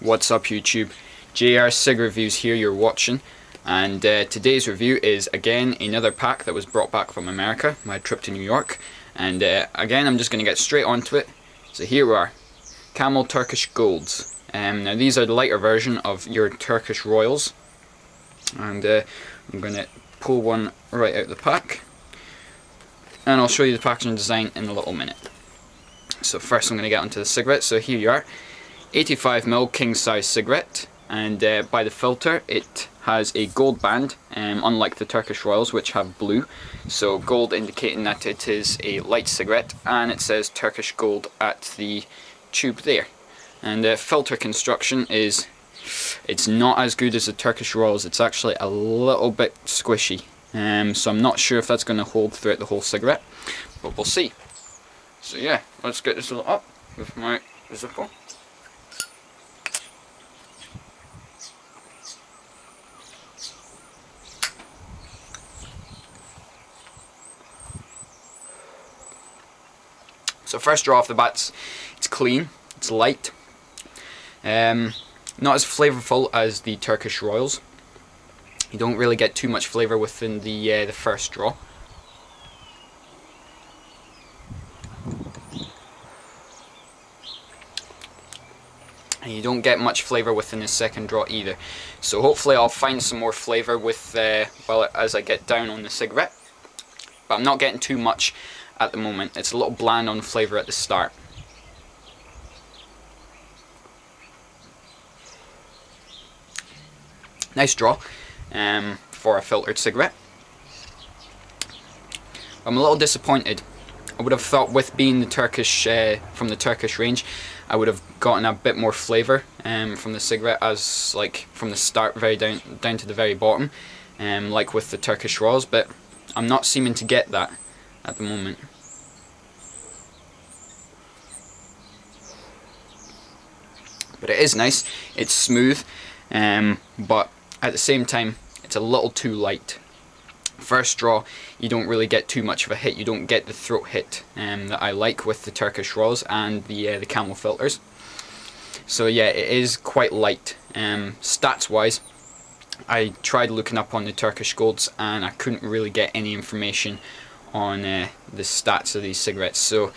What's up YouTube? JR Cig Reviews here you're watching, and today's review is again another pack that was brought back from America, my trip to New York, and again I'm just going to get straight onto it. So here we are, Camel Turkish Golds. Now these are the lighter version of your Turkish Royals, and I'm going to pull one right out of the pack, and I'll show you the packaging design in a little minute. So first I'm going to get onto the cigarette. So here you are, 85ml king size cigarette, and by the filter it has a gold band, unlike the Turkish Royals which have blue. So gold indicating that it is a light cigarette, and it says Turkish Gold at the tube there. And the filter construction is, it's not as good as the Turkish Royals. It's actually a little bit squishy, so I'm not sure if that's going to hold throughout the whole cigarette, but we'll see. So yeah, let's get this all up with my zipper. So first draw off the bat, it's clean, it's light, not as flavourful as the Turkish Royals. You don't really get too much flavour within the first draw. And you don't get much flavour within the second draw either. So hopefully I'll find some more flavour with well, as I get down on the cigarette. But I'm not getting too much at the moment. It's a little bland on flavour at the start. Nice draw for a filtered cigarette. I'm a little disappointed. I would have thought, with being the Turkish from the Turkish range, I would have gotten a bit more flavour from the cigarette, as like from the start very down to the very bottom, like with the Turkish Royals, but I'm not seeming to get that at the moment. But it is nice, it's smooth, but at the same time it's a little too light. First draw you don't really get too much of a hit, you don't get the throat hit that I like with the Turkish Royals and the Camel filters. So yeah, it is quite light. Stats wise, I tried looking up on the Turkish Golds and I couldn't really get any information on the stats of these cigarettes. So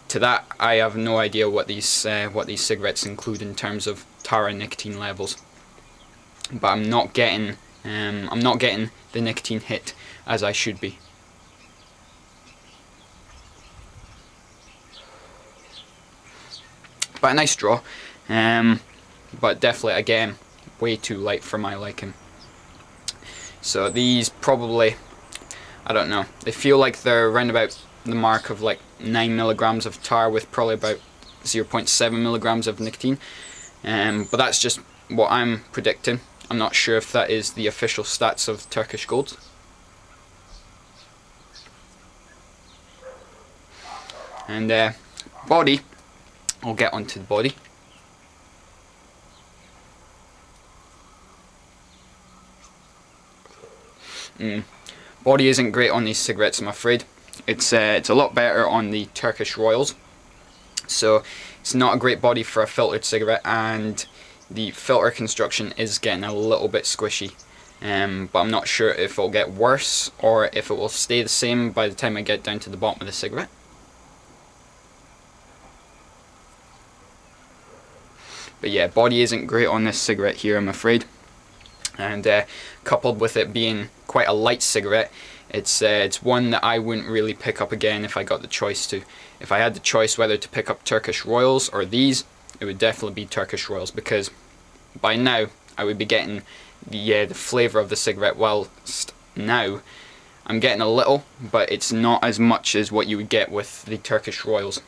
to that, I have no idea what these cigarettes include in terms of tar and nicotine levels. But I'm not getting the nicotine hit as I should be. But a nice draw, but definitely again way too light for my liking. So these probably, I don't know, they feel like they're around about the mark of like 9 milligrams of tar with probably about 0.7 milligrams of nicotine, but that's just what I'm predicting. I'm not sure if that is the official stats of Turkish Gold. And body, I'll get onto the body. Body isn't great on these cigarettes, I'm afraid. It's a lot better on the Turkish Royals. So it's not a great body for a filtered cigarette, and the filter construction is getting a little bit squishy. But I'm not sure if it'll get worse or if it will stay the same by the time I get down to the bottom of the cigarette. But yeah, body isn't great on this cigarette here, I'm afraid. And coupled with it being quite a light cigarette, it's one that I wouldn't really pick up again if I got the choice to. If I had the choice whether to pick up Turkish Royals or these, it would definitely be Turkish Royals, because by now I would be getting the flavour of the cigarette, whilst now I'm getting a little, but it's not as much as what you would get with the Turkish Royals.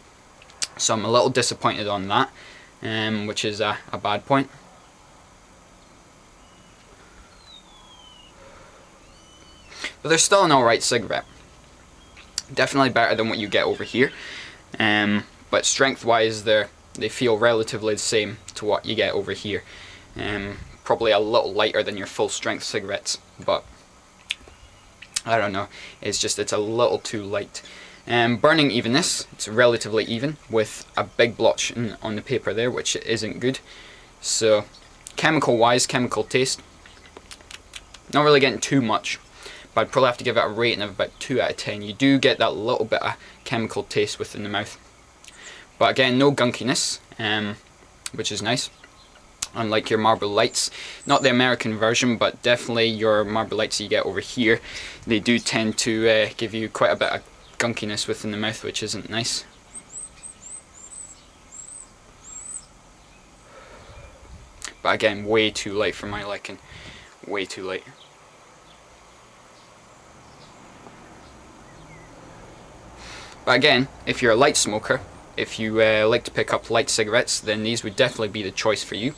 So I'm a little disappointed on that, which is a bad point. But they're still an alright cigarette. Definitely better than what you get over here. But strength wise they feel relatively the same to what you get over here. Probably a little lighter than your full strength cigarettes, but I don't know, it's a little too light. Burning evenness, it's relatively even with a big blotch on the paper there, which isn't good. So chemical wise, chemical taste, not really getting too much, but I'd probably have to give it a rating of about 2 out of 10. You do get that little bit of chemical taste within the mouth, but again, no gunkiness, which is nice. Unlike your Marlboro Lights, not the American version, but definitely your Marlboro Lights you get over here, they do tend to give you quite a bit of gunkiness within the mouth, which isn't nice. But again, way too light for my liking, way too light. But again, if you're a light smoker, if you like to pick up light cigarettes, then these would definitely be the choice for you,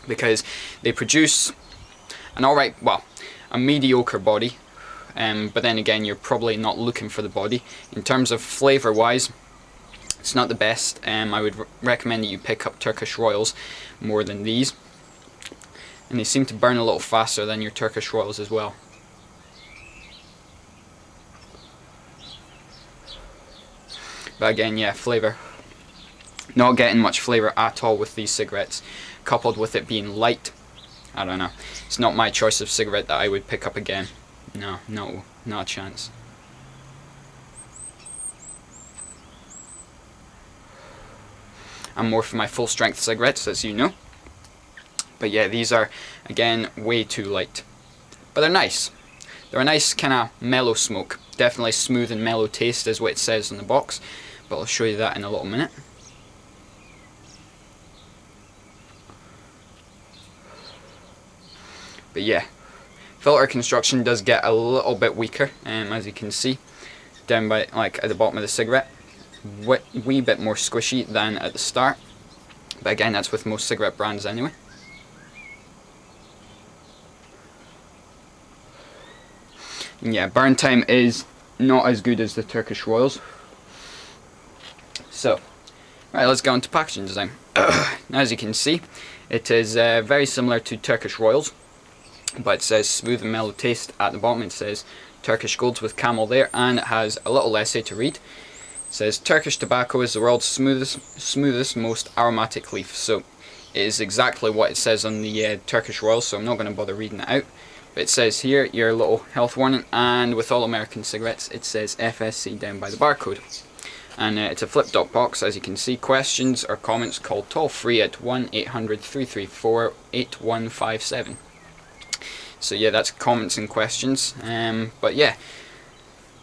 because they produce an alright, well, a mediocre body, but then again, you're probably not looking for the body. In terms of flavour wise, it's not the best. I would recommend that you pick up Turkish Royals more than these, and they seem to burn a little faster than your Turkish Royals as well. But again, yeah, flavour, not getting much flavour at all with these cigarettes, coupled with it being light. I don't know, it's not my choice of cigarette that I would pick up again. No, not a chance. I'm more for my full strength cigarettes, as you know. But yeah, these are, again, way too light. But they're nice. They're a nice kind of mellow smoke. Definitely smooth and mellow taste is what it says on the box. But I'll show you that in a little minute. But yeah, filter construction does get a little bit weaker, as you can see. Down by, like, at the bottom of the cigarette. Wee bit more squishy than at the start, but again, that's with most cigarette brands anyway. And yeah, burn time is not as good as the Turkish Royals. So, right, let's go into packaging design. As you can see, it is very similar to Turkish Royals, but it says smooth and mellow taste at the bottom. It says Turkish Golds with Camel there, and it has a little essay to read. It says Turkish tobacco is the world's smoothest, most aromatic leaf. So it is exactly what it says on the Turkish Royal, so I'm not going to bother reading it out. But it says here your little health warning, and with all American cigarettes it says FSC down by the barcode. And it's a flip top box, as you can see. Questions or comments called toll free at 1-800-334-8157. So yeah, that's comments and questions. But yeah,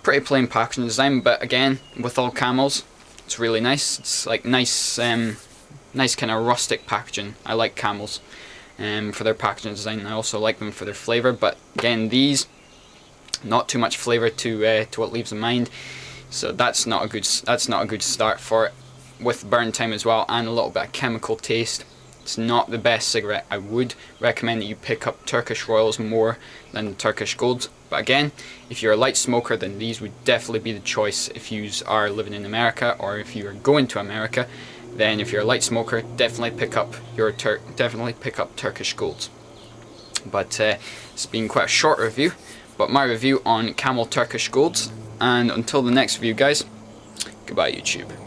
pretty plain packaging design, but again, with all Camels, it's really nice. It's like nice nice kind of rustic packaging. I like Camels for their packaging design. I also like them for their flavour, but again, these, not too much flavour to what leaves in mind. So that's not a good start for it. With burn time as well, and a little bit of chemical taste, it's not the best cigarette. I would recommend that you pick up Turkish Royals more than the Turkish Golds. But again, if you're a light smoker, then these would definitely be the choice if you are living in America, or if you are going to America. Then if you're a light smoker, definitely pick up Turkish Golds. But it's been quite a short review, but my review on Camel Turkish Golds. And until the next review, guys, goodbye YouTube.